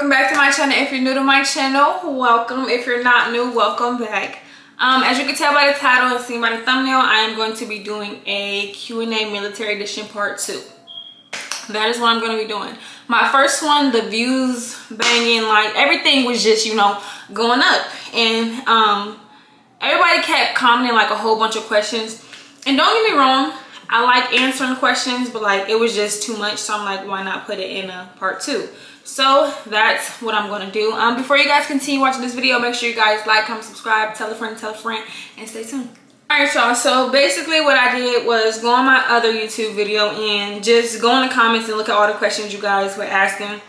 welcome back to my channel. If you're new to my channel, welcome. If you're not new, welcome back. As you can tell by the title and see by the thumbnail, I am going to be doing a Q&A military edition part 2. That is what I'm going to be doing. My first one, the views banging, like everything was just, you know, going up, and everybody kept commenting like a whole bunch of questions. And don't get me wrong, I like answering questions, but like it was just too much, so I'm like, why not put it in a part 2? So that's what I'm going to do. Before you guys continue watching this video, make sure you guys like, comment, subscribe, tell a friend, and stay tuned. Alright y'all, so basically what I did was go on my other YouTube video and just go in the comments and look at all the questions you guys were asking.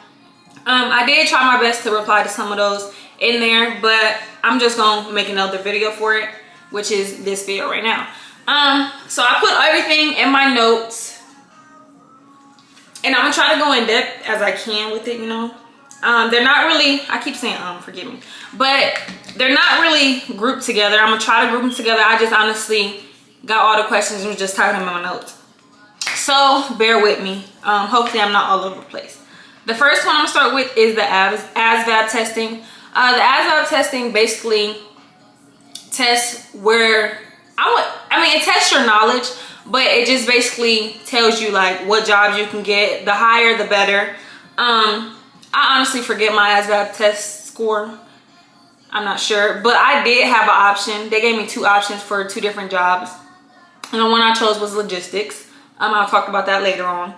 I did try my best to reply to some of those in there, but I'm just going to make another video for it, which is this video right now. So I put everything in my notes, and I'm gonna try to go in depth as I can with it, you know. They're not really, I keep saying forgive me, but they're not really grouped together. I'm gonna try to group them together. I just honestly got all the questions and was just typing them in my notes, so bear with me. Hopefully I'm not all over the place. The first one I'm gonna start with is the ASVAB testing. The ASVAB testing basically tests where it tests your knowledge, but it just basically tells you like what jobs you can get. The higher the better. I honestly forget my ASVAB test score. I'm not sure, but I did have an option. They gave me 2 options for 2 different jobs, and the one I chose was logistics. I'll talk about that later on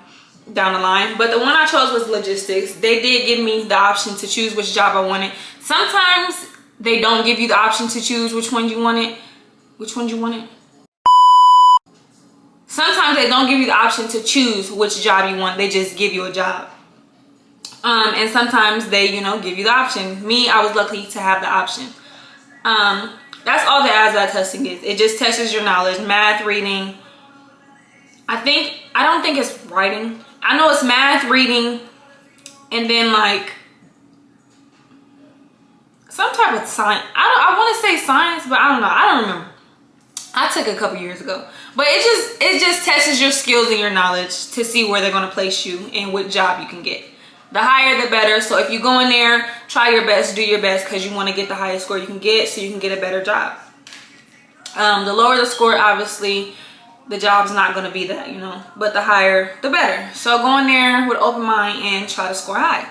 down the line, but the one I chose was logistics. They did give me the option to choose which job I wanted. Sometimes they don't give you the option to choose which one you wanted. Sometimes they don't give you the option to choose which job you want. They just give you a job. And sometimes they, you know, give you the option. Me, I was lucky to have the option. That's all the ASVAB testing is. It just tests your knowledge, math, reading. I don't think it's writing. I know it's math, reading, and then like some type of science. I want to say science, but I don't know. I don't remember. I took it a couple years ago, but it just tests your skills and your knowledge to see where they're going to place you and what job you can get. The higher the better. So if you go in there, try your best, do your best, because you want to get the highest score you can get so you can get a better job. The lower the score, obviously the job's not going to be that, you know, but the higher the better. So go in there with open mind and try to score high.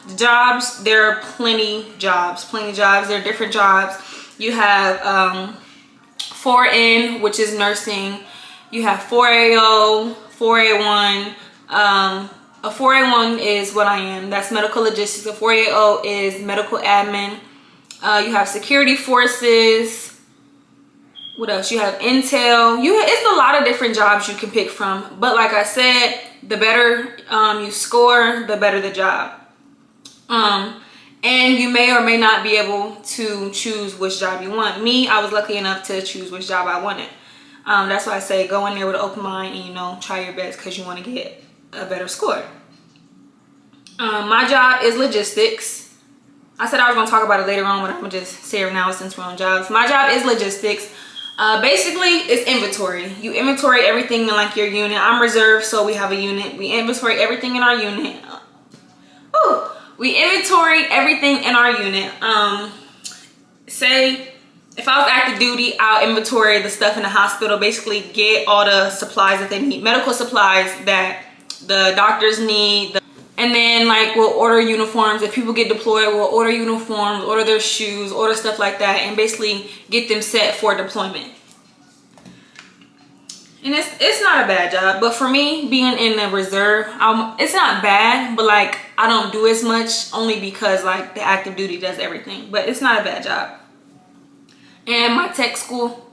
The jobs, there are plenty jobs. There are different jobs. You have 4N, which is nursing. You have 4AO, 4A1. A 4A1 is what I am. That's medical logistics. A 4AO is medical admin. You have security forces. What else? You have intel. It's a lot of different jobs you can pick from. But like I said, the better you score, the better the job. And you may or may not be able to choose which job you want. Me, I was lucky enough to choose which job I wanted. That's why I say go in there with an open mind and, you know, try your best because you want to get a better score. My job is logistics. I said I was going to talk about it later on, but I'm going to just say it now since we're on jobs. My job is logistics. Basically, it's inventory. You inventory everything in like your unit. I'm reserved, so we have a unit. We inventory everything in our unit. We inventory everything in our unit. Say if I was active duty, I'll inventory the stuff in the hospital, basically get all the supplies that they need, medical supplies that the doctors need. And then like we'll order uniforms. If people get deployed, we'll order uniforms, order their shoes, order stuff like that, and basically get them set for deployment. And it's not a bad job, but for me being in the reserve, it's not bad, but like I don't do as much only because like the active duty does everything, but it's not a bad job. And my tech school,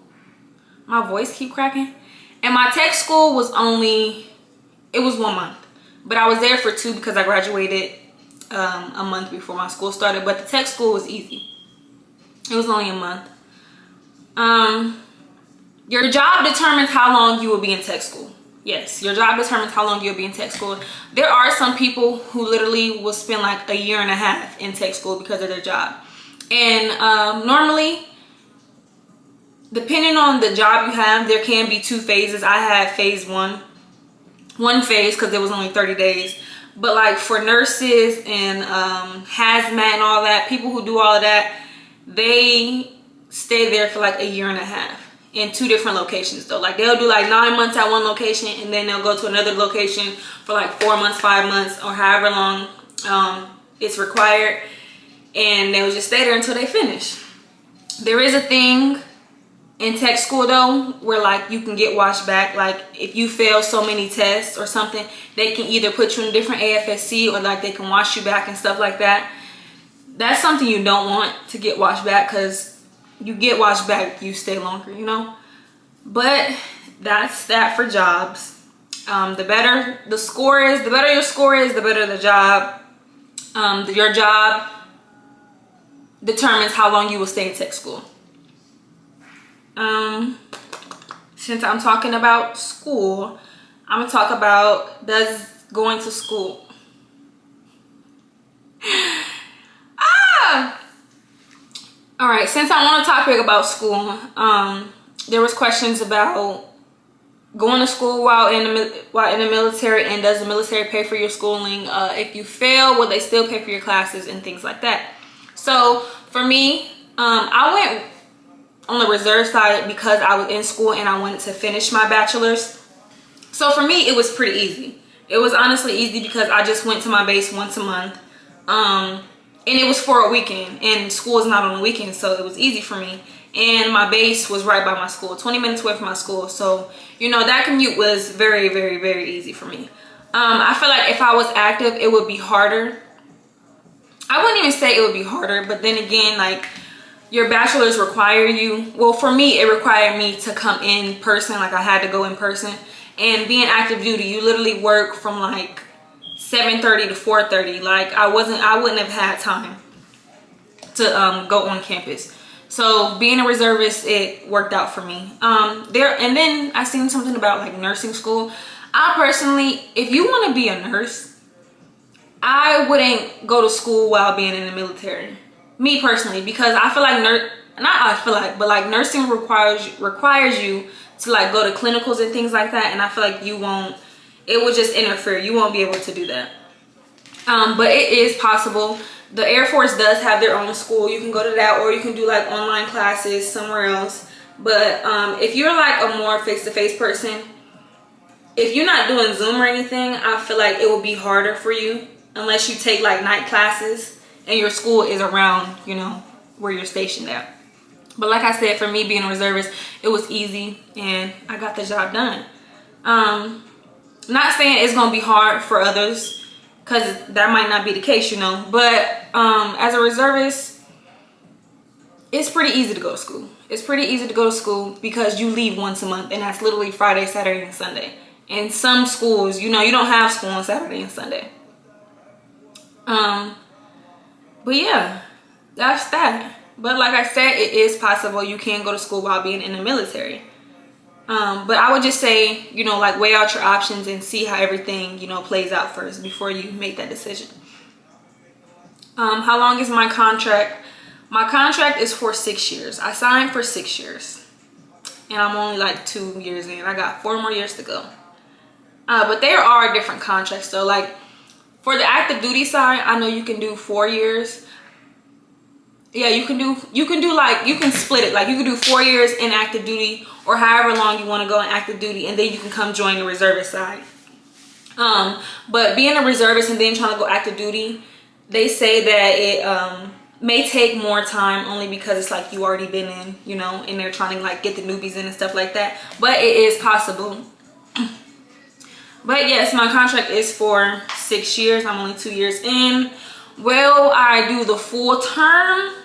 my voice keep cracking, and my tech school was it was 1 month, but I was there for 2 because I graduated a month before my school started. But the tech school was easy. It was only a month. Your job determines how long you will be in tech school. Yes, your job determines how long you'll be in tech school. There are some people who literally will spend like 1.5 years in tech school because of their job. And normally, depending on the job you have, there can be 2 phases. I had phase 1 phase because it was only 30 days. But like for nurses and hazmat and all that, people who do all of that, they stay there for like a year and a half in 2 different locations though. Like they'll do like 9 months at one location, and then they'll go to another location for like 4 months, 5 months, or however long it's required, and they'll just stay there until they finish. There is a thing in tech school though where like you can get washed back. Like if you fail so many tests or something, they can either put you in a different AFSC or like they can wash you back and stuff like that. That's something you don't want, to get washed back, because you get washed back, you stay longer, you know. But that's that for jobs. The better the score is, the better your score is, the better the job. Your job determines how long you will stay in tech school. Since I'm talking about school, I'm gonna talk about does going to school. All right, since I'm on a topic about school, there was questions about going to school while in the military, and does the military pay for your schooling? If you fail, will they still pay for your classes and things like that? So for me, I went on the reserve side because I was in school and I wanted to finish my bachelor's. So for me, it was pretty easy. It was honestly easy because I just went to my base once a month. And it was for a weekend, and school is not on the weekend, so it was easy for me. And my base was right by my school, 20 minutes away from my school. So, you know, that commute was very, very, very easy for me. I feel like if I was active, it would be harder. I wouldn't even say it would be harder, but then again, like, your bachelor's require you, well, for me, it required me to come in person. Like, I had to go in person. And being active duty, you literally work from like 7:30 to 4:30. Like, I wouldn't have had time to go on campus. So being a reservist, it worked out for me. And then I seen something about like nursing school. I personally, if you want to be a nurse, I wouldn't go to school while being in the military. Me personally, because I feel like but nursing requires you to like go to clinicals and things like that, and I feel like it would just interfere. You won't be able to do that. But it is possible. The Air Force does have their own school. You can go to that, or you can do like online classes somewhere else. But if you're like a more face-to-face person, if you're not doing Zoom or anything, I feel like it will be harder for you unless you take like night classes and your school is around, you know, where you're stationed at. But like I said, for me being a reservist, it was easy and I got the job done. Not saying it's gonna be hard for others, because that might not be the case, you know. But as a reservist, it's pretty easy to go to school. It's pretty easy to go to school because you leave once a month, and that's literally Friday, Saturday, and Sunday. And some schools, you know, you don't have school on Saturday and Sunday. But yeah, that's that. But like I said, it is possible you can go to school while being in the military. But I would just say, you know, like weigh out your options and see how everything, you know, plays out first before you make that decision. How long is my contract? My contract is for 6 years. I signed for 6 years. And I'm only like 2 years in. I got 4 more years to go. But there are different contracts though. Like for the active duty side, I know you can do 4 years. Yeah, you can split it. Like you can do 4 years in active duty, or however long you want to go in active duty, and then you can come join the reservist side. But being a reservist and then trying to go active duty, they say that it may take more time, only because it's like you already been in, you know, and they're trying to like get the newbies in and stuff like that. But it is possible. But yes, my contract is for 6 years. I'm only 2 years in. Will I do the full term?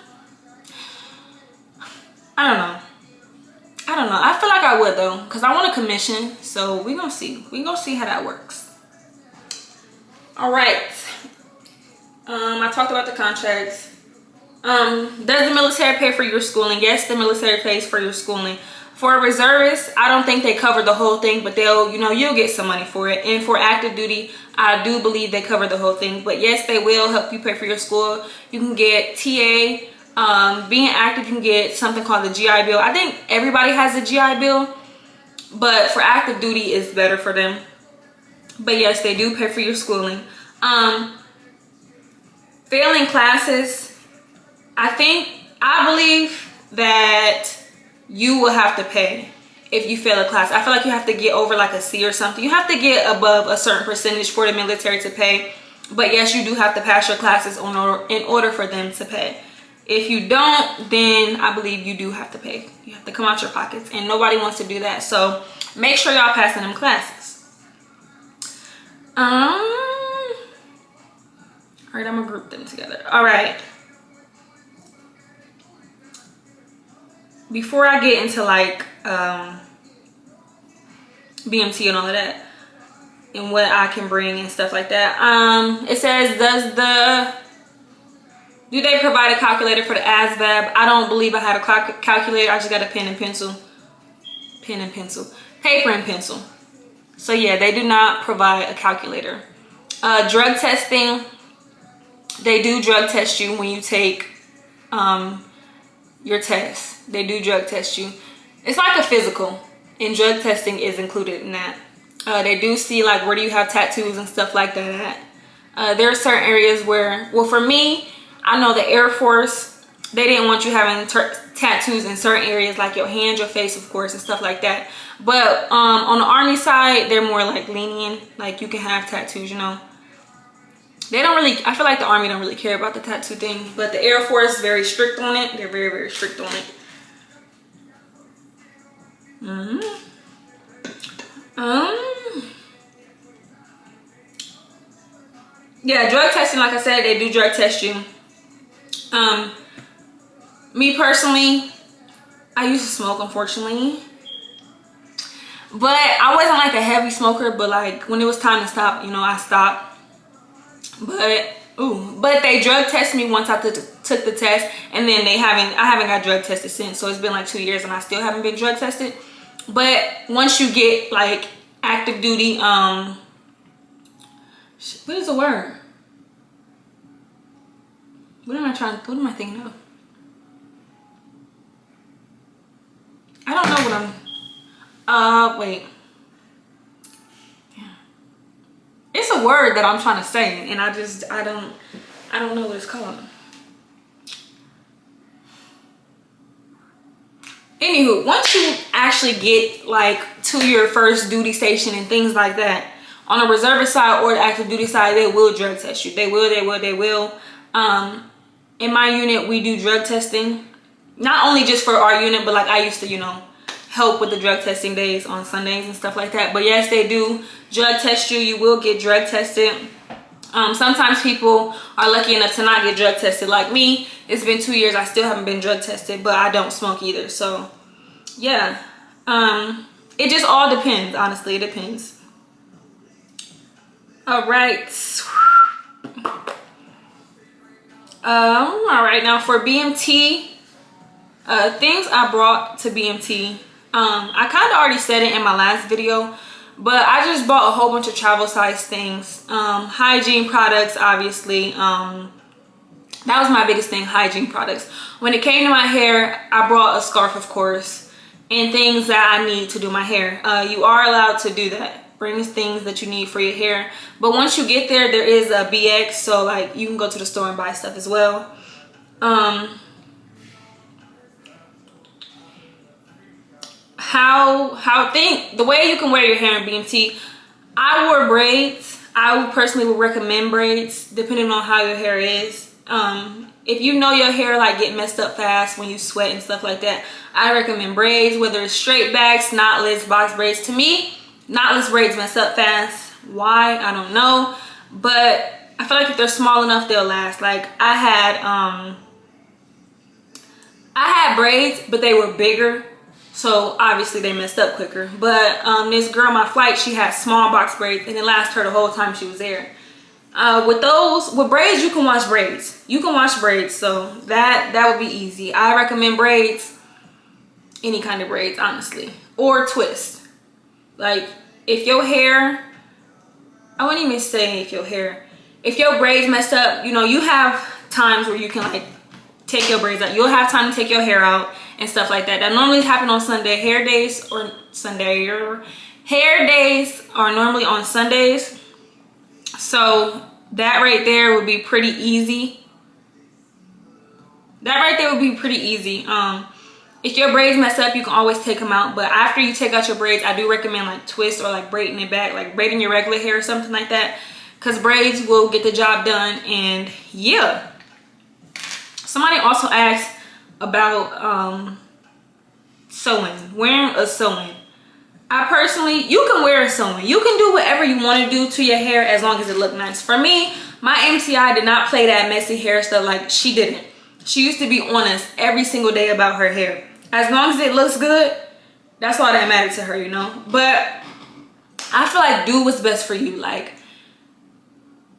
I don't know. I feel like I would though, because I want a commission. So we're gonna see. We're gonna see how that works. All right. I talked about the contracts. Does the military pay for your schooling? Yes, the military pays for your schooling. For a reservist, I don't think they cover the whole thing, but you'll get some money for it. And for active duty, I do believe they cover the whole thing. But yes, they will help you pay for your school. You can get TA. Being active, you can get something called the GI Bill. I think everybody has a GI Bill, but for active duty, it's better for them. But yes, they do pay for your schooling. Failing classes, I believe that you will have to pay if you fail a class. I feel like you have to get over like a C or something. You have to get above a certain percentage for the military to pay. But yes, you do have to pass your classes in order for them to pay. If you don't, then I believe you do have to pay. You have to come out your pockets, and nobody wants to do that. So make sure y'all passing them classes. All right, I'm gonna group them together. All right. Before I get into like BMT and all of that, and what I can bring and stuff like that, it says, do they provide a calculator for the ASVAB? I don't believe I had a calculator. I just got a pen and pencil, paper and pencil. So yeah, they do not provide a calculator. Drug testing, they do drug test you when you take your test. They do drug test you. It's like a physical, and drug testing is included in that. They do see like where do you have tattoos and stuff like that. There are certain areas where, well, for me, I know the Air Force, they didn't want you having tattoos in certain areas like your hand, your face, of course, and stuff like that. But on the Army side, they're more like lenient, like you can have tattoos, you know. They don't really, I feel like the Army don't really care about the tattoo thing, but the Air Force is very strict on it. They're very, very strict on it. Yeah, drug testing, like I said, they do drug test you. Me personally, I used to smoke, unfortunately, but I wasn't like a heavy smoker. But like when it was time to stop, you know, I stopped. But they drug tested me once I took the test, and then I haven't got drug tested since. So it's been like 2 years, and I still haven't been drug tested. But once you get like active duty, what is the word? What am I thinking of? I don't know what I'm, wait. Yeah. It's a word that I'm trying to say, and I don't know what it's called. Anywho, once you actually get like to your first duty station and things like that, on the reservist side or the active duty side, they will drug test you. They will. In my unit, we do drug testing, not only just for our unit, but like I used to, you know, help with the drug testing days on Sundays and stuff like that. But yes, they do drug test you. You will get drug tested. Sometimes people are lucky enough to not get drug tested. Like me, it's been 2 years. I still haven't been drug tested, but I don't smoke either. So yeah, it just all depends. Honestly, it depends. All right. All right, now for BMT, things I brought to BMT. I kind of already said it in my last video, but I just bought a whole bunch of travel size things. Hygiene products, obviously. That was my biggest thing, hygiene products. When it came to my hair, I brought a scarf, of course, and things that I need to do my hair. You are allowed to do that. Bring things that you need for your hair. But once you get there, there is a BX, so like you can go to the store and buy stuff as well. The way you can wear your hair in BMT, I wore braids. I personally would recommend braids depending on how your hair is. If you know your hair like get messed up fast when you sweat and stuff like that, I recommend braids, whether it's straight backs, knotless, box braids. To me, knotless braids mess up fast. Why? I don't know, but I feel like if they're small enough, they'll last. Like I had braids, but they were bigger, so obviously they messed up quicker. But this girl on my flight, she had small box braids, and it lasted her the whole time she was there. With braids, you can wash braids. So that would be easy. I recommend braids, any kind of braids, honestly, or twist. Like if your hair, I wouldn't even say if your braids messed up, you know, you have times where you can like take your braids out. You'll have time to take your hair out and stuff like that. That normally happen on Sunday. Hair days are normally on Sundays. So that right there would be pretty easy. That right there would be pretty easy. If your braids mess up, you can always take them out. But after you take out your braids, I do recommend like twist or like braiding it back, like braiding your regular hair or something like that, because braids will get the job done. And yeah, somebody also asked about sewing, wearing a sewing. I personally, you can wear a sewing. You can do whatever you want to do to your hair as long as it look nice. For me, my MTI did not play that messy hair stuff like she didn't. She used to be honest every single day about her hair. As long as it looks good, that's all that mattered to her, you know. But I feel like do what's best for you. Like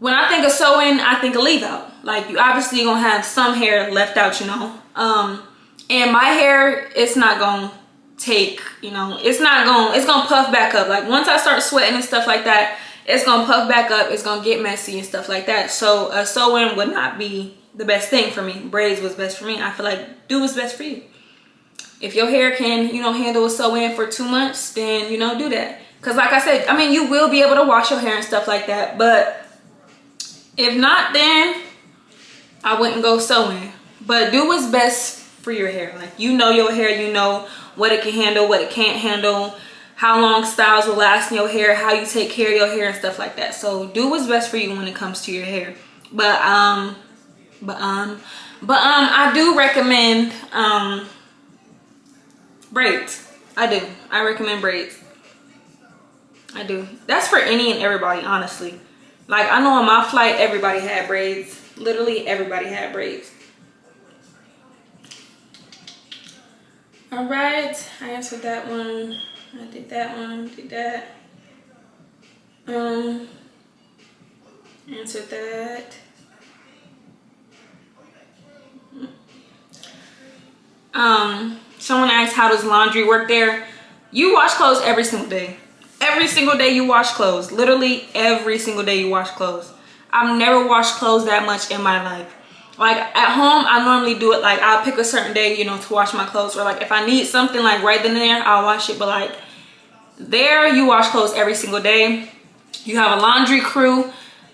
when I think of sewing, I think of leave out. Like you obviously gonna have some hair left out, you know. And my hair, it's not gonna take, you know, it's gonna puff back up. Like once I start sweating and stuff like that, it's gonna puff back up, it's gonna get messy and stuff like that. So sewing would not be the best thing for me. Braids was best for me. I feel like do what's best for you. If your hair can, you know, handle a sew-in for 2 months, then, you know, do that. Because like I said, I mean, you will be able to wash your hair and stuff like that. But if not, then I wouldn't go sewing. But do what's best for your hair. Like, you know your hair, you know what it can handle, what it can't handle, how long styles will last in your hair, how you take care of your hair and stuff like that. So do what's best for you when it comes to your hair. But I do recommend braids. I recommend braids. I do. That's for any and everybody, honestly. Like I know on my flight everybody had braids. Literally everybody had braids. All right, I answered that one. I did that one. Did that. Answered that. Someone asked, how does laundry work there? You wash clothes every single day. Every single day you wash clothes. Literally every single day you wash clothes. I've never washed clothes that much in my life. Like at home, I normally do it like I'll pick a certain day, you know, to wash my clothes. Or like if I need something like right then and there, I'll wash it. But like there, you wash clothes every single day. You have a laundry crew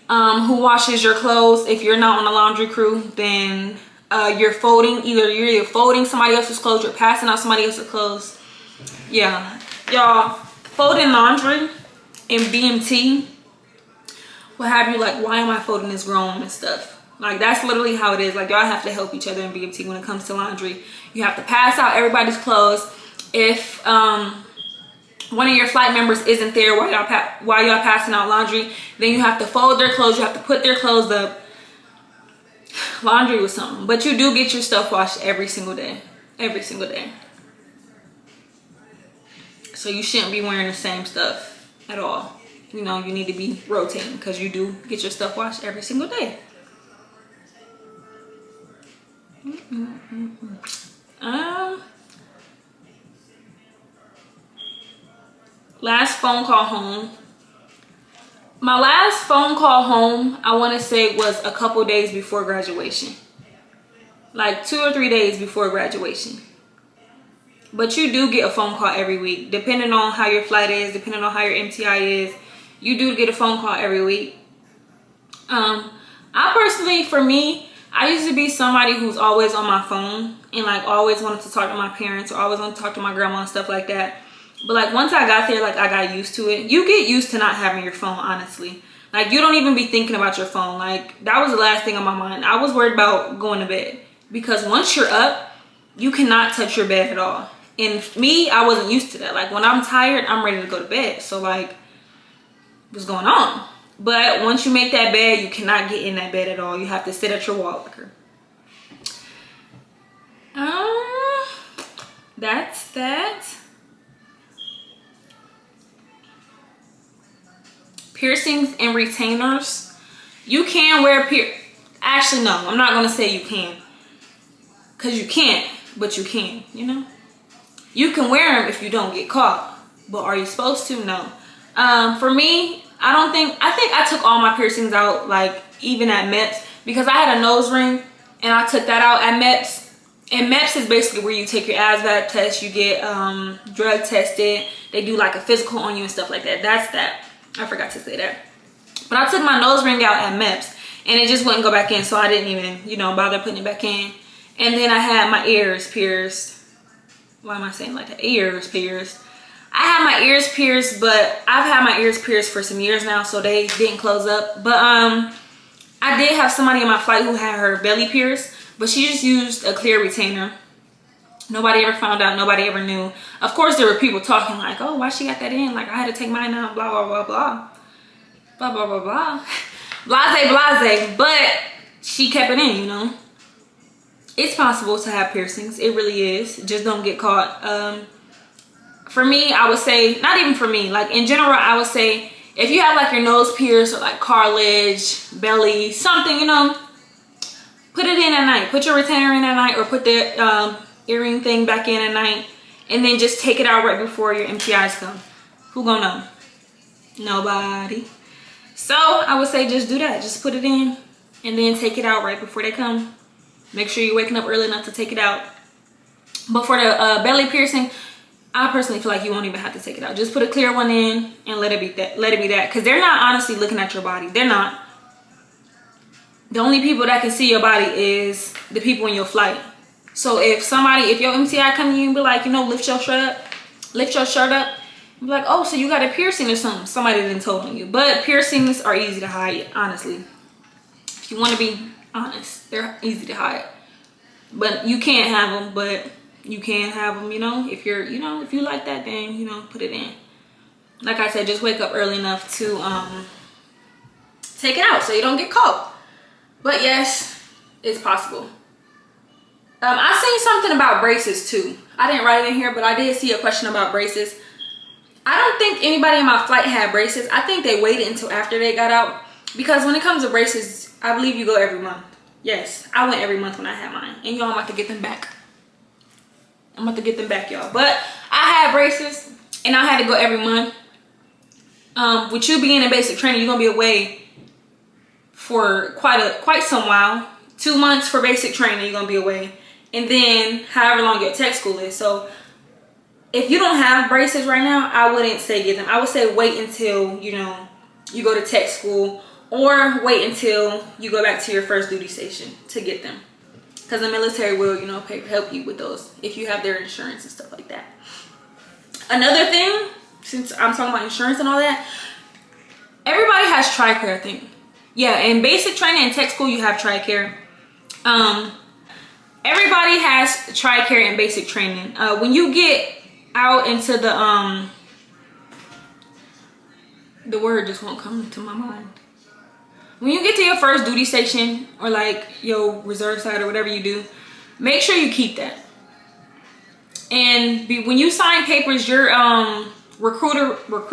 who washes your clothes. If you're not on a laundry crew, then you're folding. You're folding somebody else's clothes, you're passing out somebody else's clothes. Yeah, y'all, folding laundry in BMT will have you like, why am I folding this grown and stuff? Like that's literally how it is. Like y'all have to help each other in BMT when it comes to laundry. You have to pass out everybody's clothes. If one of your flight members isn't there while y'all passing out laundry, then you have to fold their clothes. You have to put their clothes up. Laundry was something. But you do get your stuff washed every single day. Every single day. So you shouldn't be wearing the same stuff at all. You know, you need to be rotating because you do get your stuff washed every single day. Last phone call home. My last phone call home, I want to say, was a couple days before graduation. Like 2 or 3 days before graduation. But you do get a phone call every week. Depending on how your flight is, depending on how your MTI is, you do get a phone call every week. I personally, for me, I used to be somebody who's always on my phone and like always wanted to talk to my parents or always wanted to talk to my grandma and stuff like that. But like once I got there, like I got used to it. You get used to not having your phone, honestly. Like you don't even be thinking about your phone. Like that was the last thing on my mind. I was worried about going to bed because once you're up, you cannot touch your bed at all. And me, I wasn't used to that. Like when I'm tired, I'm ready to go to bed. So like, what's going on? But once you make that bed, you cannot get in that bed at all. You have to sit at your wall liquor. That's that. Piercings and retainers. You can wear actually, no, I'm not going to say you can. Because you can't, but you can, you know. You can wear them if you don't get caught. But are you supposed to? No. For me, I think I took all my piercings out, like even at MEPS, because I had a nose ring and I took that out at MEPS. And MEPS is basically where you take your ASVAB test, you get drug tested, they do like a physical on you and stuff like that. That's that. I forgot to say that. But I took my nose ring out at MEPS and it just wouldn't go back in, so I didn't even, you know, bother putting it back in. And then I had my ears pierced. Why am I saying like that? Ears pierced. I had my ears pierced, but I've had my ears pierced for some years now, so they didn't close up. But I did have somebody in my flight who had her belly pierced, but she just used a clear retainer. Nobody ever found out. Nobody ever knew. Of course, there were people talking like, oh, why she got that in? Like, I had to take mine out, blah, blah, blah, blah. Blah, blah, blah, blah. Blase, blase. But she kept it in, you know. It's possible to have piercings. It really is. Just don't get caught. For me, I would say, not even for me, like in general, I would say, if you have like your nose pierced or like cartilage, belly, something, you know, put it in at night. Put your retainer in at night, or put the earring thing back in at night, and then just take it out right before your MTIs come. Who gonna know? Nobody. So I would say just do that. Just put it in and then take it out right before they come. Make sure you're waking up early enough to take it out. But for the belly piercing, I personally feel like you won't even have to take it out. Just put a clear one in and let it be that. Let it be that, because they're not honestly looking at your body. They're not. The only people that can see your body is the people in your flight. So if your MTI come to you and be like, you know, lift your shirt up, be like, oh, so you got a piercing or something. Somebody didn't told on you. But piercings are easy to hide, honestly. If you want to be honest, they're easy to hide. But you can't have them, but you can have them, you know. If you're, you know, if you like that, then, you know, put it in. Like I said, just wake up early enough to take it out so you don't get caught. But yes, it's possible. I seen something about braces too. I didn't write it in here, but I did see a question about braces. I don't think anybody in my flight had braces. I think they waited until after they got out, because when it comes to braces, I believe you go every month. Yes, I went every month when I had mine, and y'all, I'm about to get them back. I'm about to get them back, y'all. But I had braces and I had to go every month. With you being in basic training, you're gonna be away for quite some while. 2 months for basic training, you're gonna be away, and then however long your tech school is. So if you don't have braces right now, I wouldn't say get them. I would say wait until, you know, you go to tech school, or wait until you go back to your first duty station to get them, because the military will, you know, help you with those if you have their insurance and stuff like that. Another thing, since I'm talking about insurance and all that, everybody has TRICARE, I think. Yeah, in basic training and tech school, you have TRICARE. Everybody has TRICARE in basic training. When you get out into the word just won't come to my mind. When you get to your first duty station, or like your reserve side or whatever you do, make sure you keep that. And when you sign papers, your recruiter will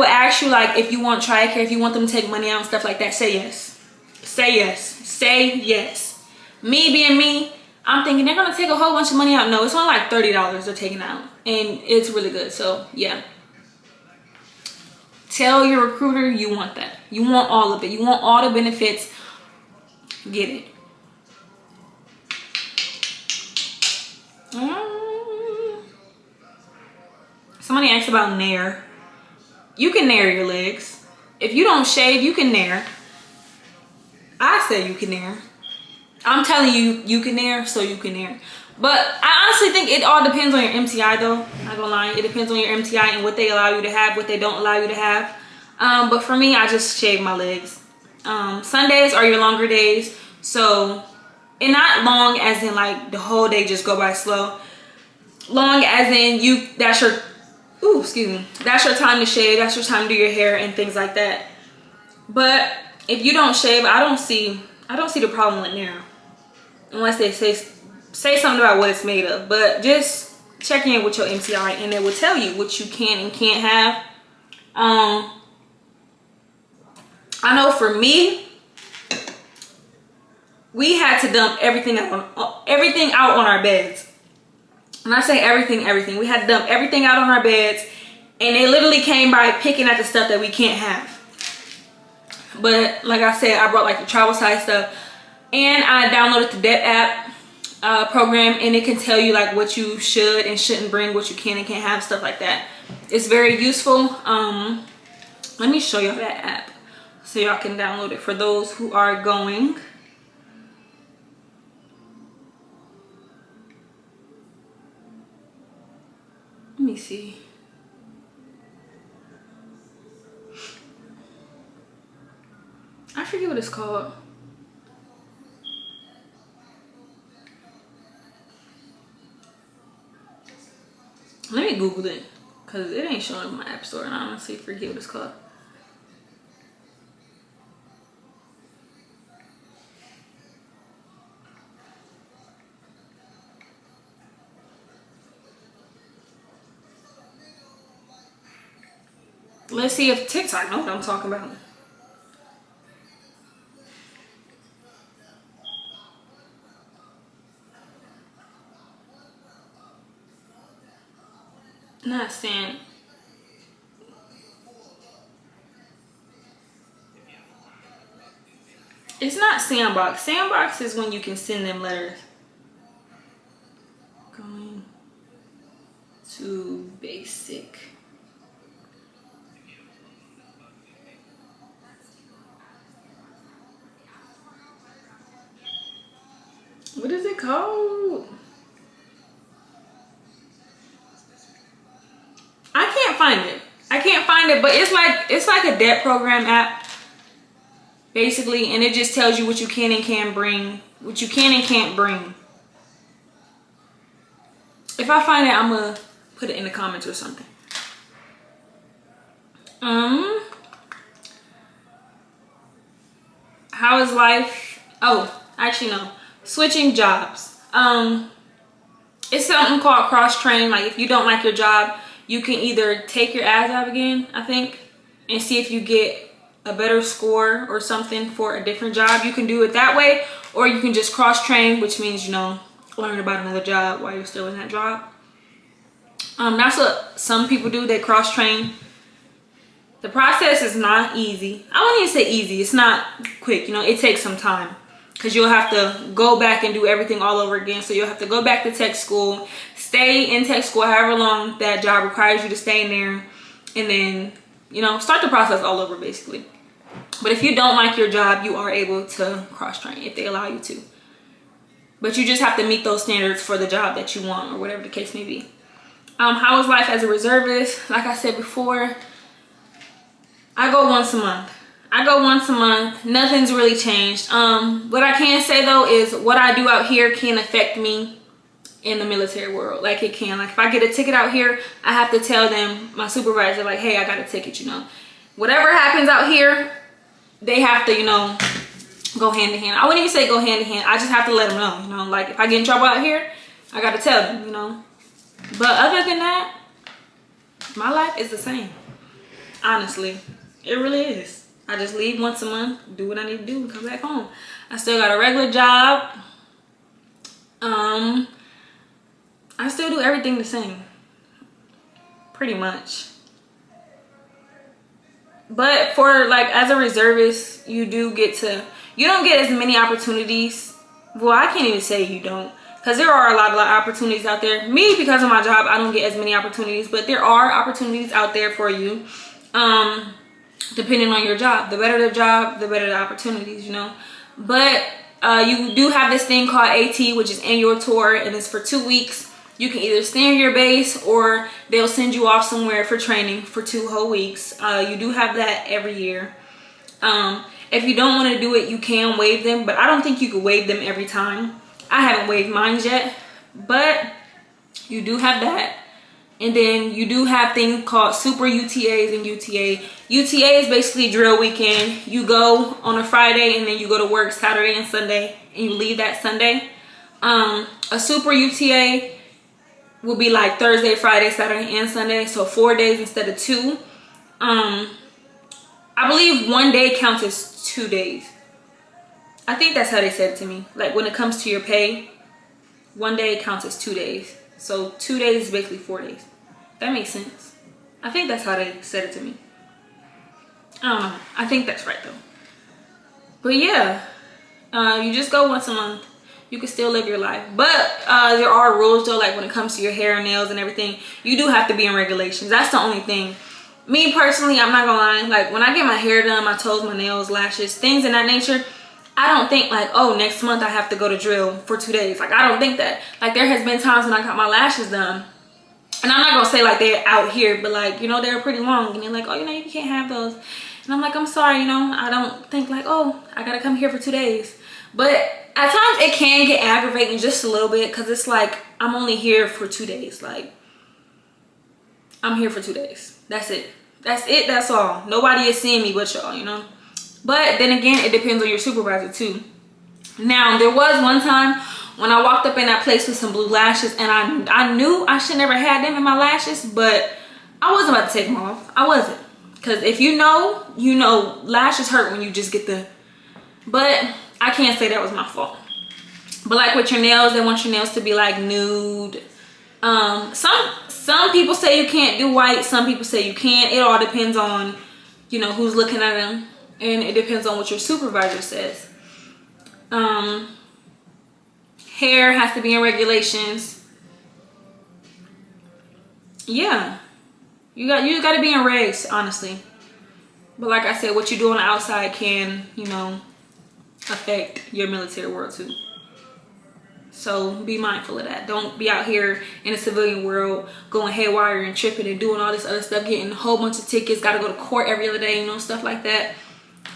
ask you, like, if you want TRICARE, if you want them to take money out and stuff like that. Say yes. Say yes. Say yes. Me being me, I'm thinking they're gonna take a whole bunch of money out. No, it's only like $30 they're taking out, and it's really good. So yeah, tell your recruiter you want that. You want all of it. You want all the benefits. Get it. Somebody asked about nair. You can nair your legs. If you don't shave, you can nair. I say you can nair. I'm telling you, you can nair, so you can nair. But I honestly think it all depends on your MTI though. Not gonna lie, it depends on your MTI and what they allow you to have, what they don't allow you to have. But for me, I just shave my legs. Sundays are your longer days, so, and not long as in like the whole day just go by slow. Long as in that's your time to shave, that's your time to do your hair and things like that. But if you don't shave, I don't see the problem with nair, unless they say something about what it's made of. But just check in with your MTI and it will tell you what you can and can't have. I know for me, we had to dump everything out on our beds. When I say everything, we had to dump everything out on our beds, and they literally came by picking at the stuff that we can't have. But like I said, I brought like the travel size stuff, and I downloaded the DEP app program, and it can tell you like what you should and shouldn't bring, what you can and can't have, stuff like that. It's very useful. Let me show y'all that app so y'all can download it for those who are going. Let me see. I forget what it's called. Let me Google it, because it ain't showing up in my app store and I honestly forget what it's called. Let's see if TikTok knows what I'm talking about. Not saying. It's not Sandbox. Sandbox is when you can send them letters. Going to basic. What is it called? I can't find it. I can't find it, but it's like a debt program app. Basically, and it just tells you what you can and can't bring, what you can and can't bring. If I find it, I'm gonna put it in the comments or something. How is life? Oh, actually no. Switching jobs. It's something called cross train. Like if you don't like your job, you can either take your ASVAB again, I think, and see if you get a better score or something for a different job. You can do it that way, or you can just cross train, which means, you know, learn about another job while you're still in that job. That's what some people do. They cross train. The process is not easy. I wouldn't even say easy. It's not quick. You know, it takes some time because you'll have to go back and do everything all over again. So you'll have to go back to tech school, stay in tech school however long that job requires you to stay in there, and then, you know, start the process all over basically. But if you don't like your job, you are able to cross train if they allow you to. But you just have to meet those standards for the job that you want, or whatever the case may be. How is life as a reservist? Like I said before, I go once a month. Nothing's really changed. What I can say though is what I do out here can affect me in the military world. Like it can. Like if I get a ticket out here, I have to tell them, my supervisor, like, hey, I got a ticket, you know. Whatever happens out here, they have to, you know, go hand in hand. I wouldn't even say go hand in hand. I just have to let them know, you know. Like if I get in trouble out here, I got to tell them, you know. But other than that, my life is the same. Honestly, it really is. I just leave once a month, do what I need to do, and come back home. I still got a regular job. I still do everything the same, pretty much. But for like as a reservist, you don't get as many opportunities. Well, I can't even say you don't, because there are a lot of opportunities out there. Me, because of my job, I don't get as many opportunities, but there are opportunities out there for you. Depending on your job. The better the job, the better the opportunities, you know. But you do have this thing called AT, which is annual tour, and it's for 2 weeks. You can either stay on your base or they'll send you off somewhere for training for 2 whole weeks. You do have that every year. If you don't want to do it, you can waive them, but I don't think you could waive them every time. I haven't waived mine yet, but you do have that. And then you do have things called super UTAs and UTA. UTA is basically drill weekend. You go on a Friday and then you go to work Saturday and Sunday, and you leave that Sunday. A super UTA will be like Thursday, Friday, Saturday, and Sunday. So 4 days instead of 2. I believe 1 day counts as 2 days. I think that's how they said it to me. Like when it comes to your pay, 1 day counts as 2 days. So 2 days is basically 4 days. That makes sense. I think that's how they said it to me. I don't know. I think that's right though. But yeah, you just go once a month. You can still live your life. But there are rules though, like when it comes to your hair and nails and everything, you do have to be in regulations. That's the only thing. me personally, I'm not gonna lie, like when I get my hair done, my toes, my nails, lashes, things in that nature, I don't think like, oh, next month I have to go to drill for 2 days. Like, I don't think that. Like, there has been times when I got my lashes done, and I'm not gonna say like they're out here, but like, you know, they're pretty long, and they're like, oh, you know, you can't have those. And I'm like, I'm sorry, you know, I don't think like, oh, I gotta come here for 2 days. But at times it can get aggravating just a little bit, because it's like, I'm only here for 2 days. Like, I'm here for 2 days. That's it. That's it. That's all. Nobody is seeing me but y'all, you know. But then again, it depends on your supervisor too. Now, there was one time when I walked up in that place with some blue lashes, and I knew I should never had them in my lashes, but I wasn't about to take them off. I wasn't. Because if you know, lashes hurt when you just get the... But I can't say that was my fault. But like with your nails, they want your nails to be like nude. Some people say you can't do white. Some people say you can. It all depends on, you know, who's looking at them. And it depends on what your supervisor says. Hair has to be in regulations. Yeah. You got to be in regs, honestly. But like I said, what you do on the outside can, you know, affect your military world too. So be mindful of that. Don't be out here in the civilian world going haywire and tripping and doing all this other stuff, getting a whole bunch of tickets, got to go to court every other day, you know, stuff like that.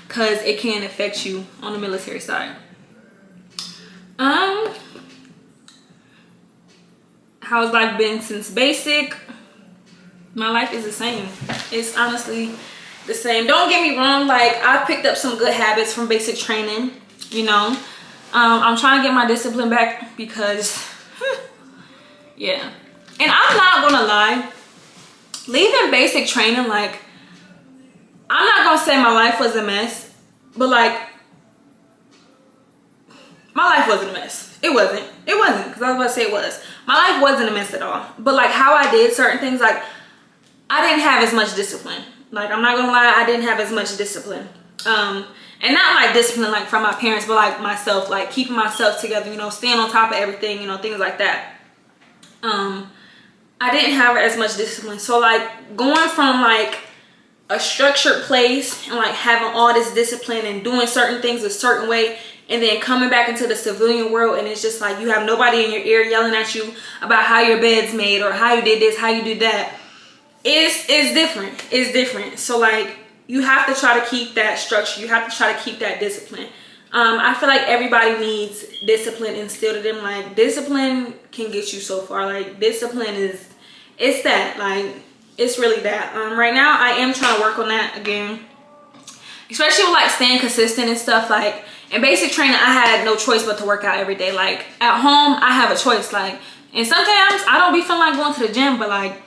Because it can affect you on the military side. How's life been since basic? My life is the same. It's honestly the same. Don't get me wrong, like I picked up some good habits from basic training, you know. I'm trying to get my discipline back because yeah. And I'm not gonna lie, leaving basic training, like, I'm not gonna say my life was a mess, but like, my life wasn't a mess. It wasn't, because I was about to say it was. My life wasn't a mess at all. But like how I did certain things, like I didn't have as much discipline. Like, I'm not gonna lie, I didn't have as much discipline. And not like discipline like from my parents, but like myself, like keeping myself together, you know, staying on top of everything, you know, things like that. I didn't have as much discipline. So like going from like a structured place and like having all this discipline and doing certain things a certain way, and then coming back into the civilian world, and it's just like you have nobody in your ear yelling at you about how your bed's made or how you did this, how you did that. It's different. It's different. So like you have to try to keep that structure. You have to try to keep that discipline. I feel like everybody needs discipline instilled in them. Like, discipline can get you so far. Like, discipline is, it's that. Like, it's really that. Right now, I am trying to work on that again. Especially with, like, staying consistent and stuff. Like, in basic training, I had no choice but to work out every day. Like, at home, I have a choice. Like, and sometimes I don't be feeling like going to the gym, but, like,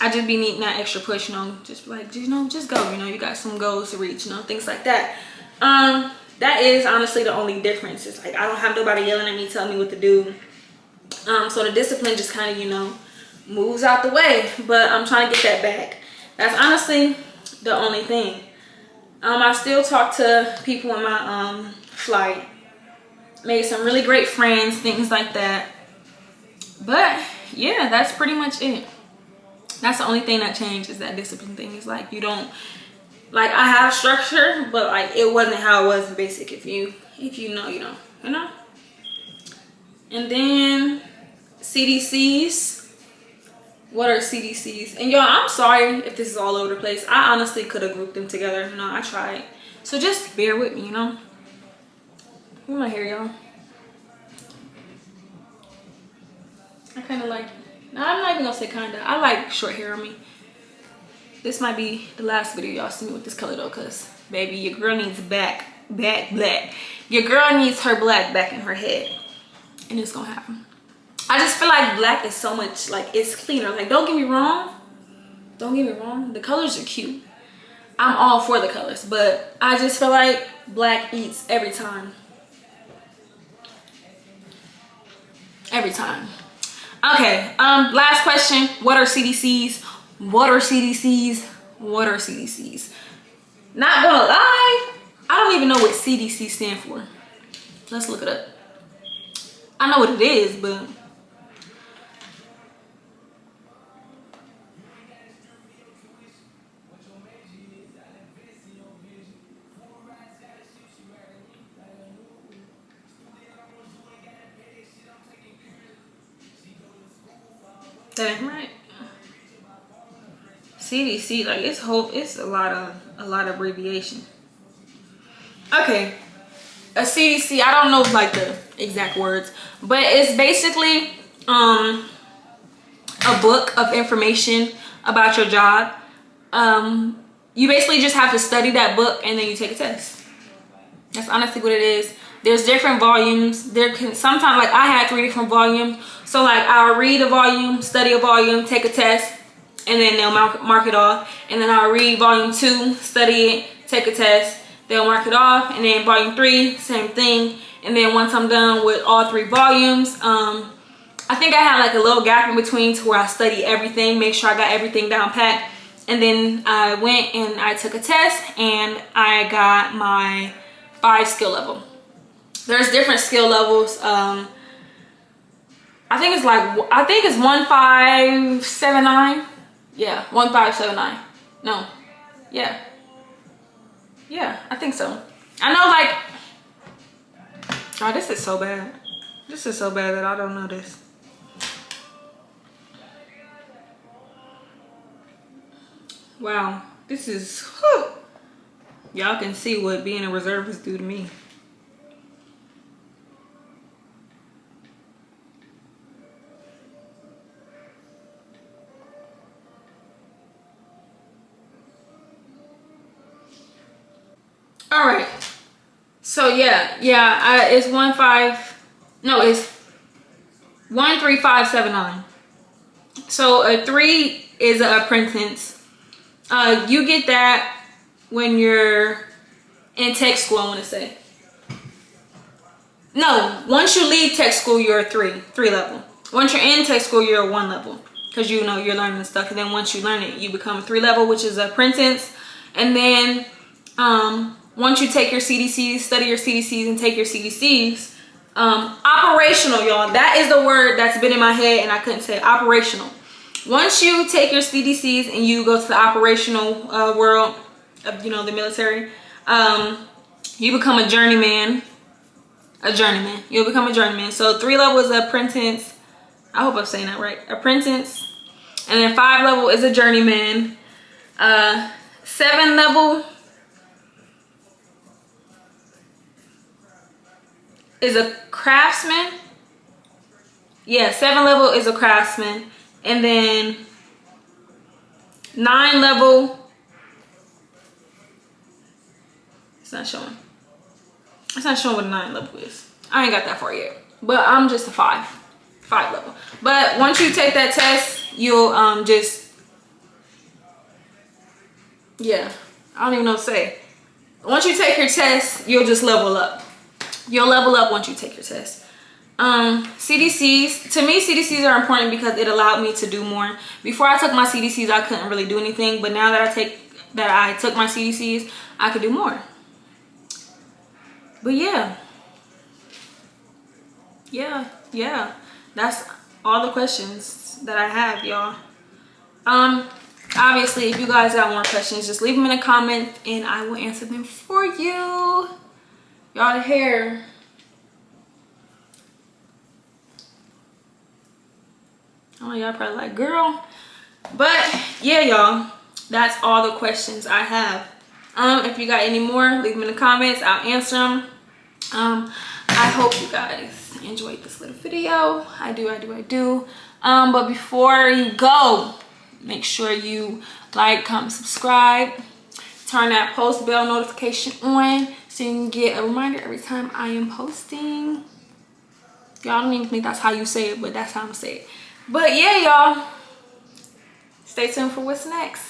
I just be needing that extra push, you know. Just, like, you know, just go. You know, you got some goals to reach, you know, things like that. That is honestly the only difference. It's like I don't have nobody yelling at me, telling me what to do. So the discipline just kind of, you know, moves out the way. But I'm trying to get that back. That's honestly the only thing. I still talk to people in my flight. Made some really great friends, things like that. But yeah, that's pretty much it. That's the only thing that changed, is that discipline thing. It's like you don't, like, I have structure, but like it wasn't how it was in basic. If you know, you know, you know. And then CDCs. What are CDCs? And y'all, I'm sorry if this is all over the place. I honestly could have grouped them together. You know, I tried. So just bear with me, you know. Look at my hair, y'all. I kind of like it. Now, I'm not even gonna say kinda. I like short hair on me. This might be the last video y'all see me with this color though, cause baby, your girl needs black. Your girl needs her black back in her head, and it's gonna happen. I just feel like black is so much, like, it's cleaner. Like, don't get me wrong, the colors are cute. I'm all for the colors, but I just feel like black eats every time. Every time. Okay, last question. What are CDCs? What are CDCs? What are CDCs? Not gonna lie, I don't even know what CDC stand for. Let's look it up. I know what it is, but That ain't right. CDC, like it's a lot of abbreviation. Okay, a CDC, I don't know like the exact words, but it's basically a book of information about your job. You basically just have to study that book and then you take a test. That's honestly what it is. There's different volumes. There can sometimes, like I had 3 different volumes. So like I'll read a volume, study a volume, take a test, and then they'll mark it off. And then I'll read volume 2, study it, take a test, they'll mark it off. And then volume 3, same thing. And then once I'm done with all 3 volumes, I think I had like a little gap in between to where I study everything, make sure I got everything down pat. And then I went and I took a test and I got my 5 skill level. There's different skill levels. I think it's 1579. Yeah, 1579. No. Yeah, I think so. I know, like, oh, this is so bad. This is so bad that I don't know this. Wow, this is, y'all can see what being a reservist do to me. All right, so it's 13579. So a 3 is an apprentice. You get that when you're in tech school, I want to say. No, once you leave tech school, you're a 3 level. Once you're in tech school, you're a 1 level, because you know you're learning stuff. And then once you learn it, you become a 3 level, which is apprentice. And then once you take your CDCs, study your CDCs, and take your CDCs, operational, y'all. That is the word that's been in my head, and I couldn't say it. Operational. Once you take your CDCs and you go to the operational world of, you know, the military, you become a journeyman. You'll become a journeyman. So 3 level is apprentice. I hope I'm saying that right. Apprentice. And then 5 level is a journeyman. 7 level is a craftsman. Yeah, 7 level is a craftsman. And then 9 level, it's not showing what a 9 level is. I ain't got that far yet, but I'm just a 5 level. But once you take that test, you'll yeah, I don't even know what to say. Once you take your test, you'll just level up. You'll level up once you take your test. CDCs, to me, CDCs are important because it allowed me to do more. Before I took my CDCs, I couldn't really do anything, but now that I took my CDCs, I could do more. But yeah, that's all the questions that I have, y'all. Obviously, if you guys got more questions, just leave them in the comments and I will answer them for you. Y'all, the hair, oh, y'all probably like, girl. But yeah, y'all, that's all the questions I have. If you got any more, leave them in the comments. I'll answer them. I hope you guys enjoyed this little video. I do. But before you go, make sure you like, comment, subscribe, turn that post bell notification on so you can get a reminder every time I am posting. Y'all, don't even think that's how you say it, but that's how I'm saying it. But yeah, y'all, stay tuned for what's next.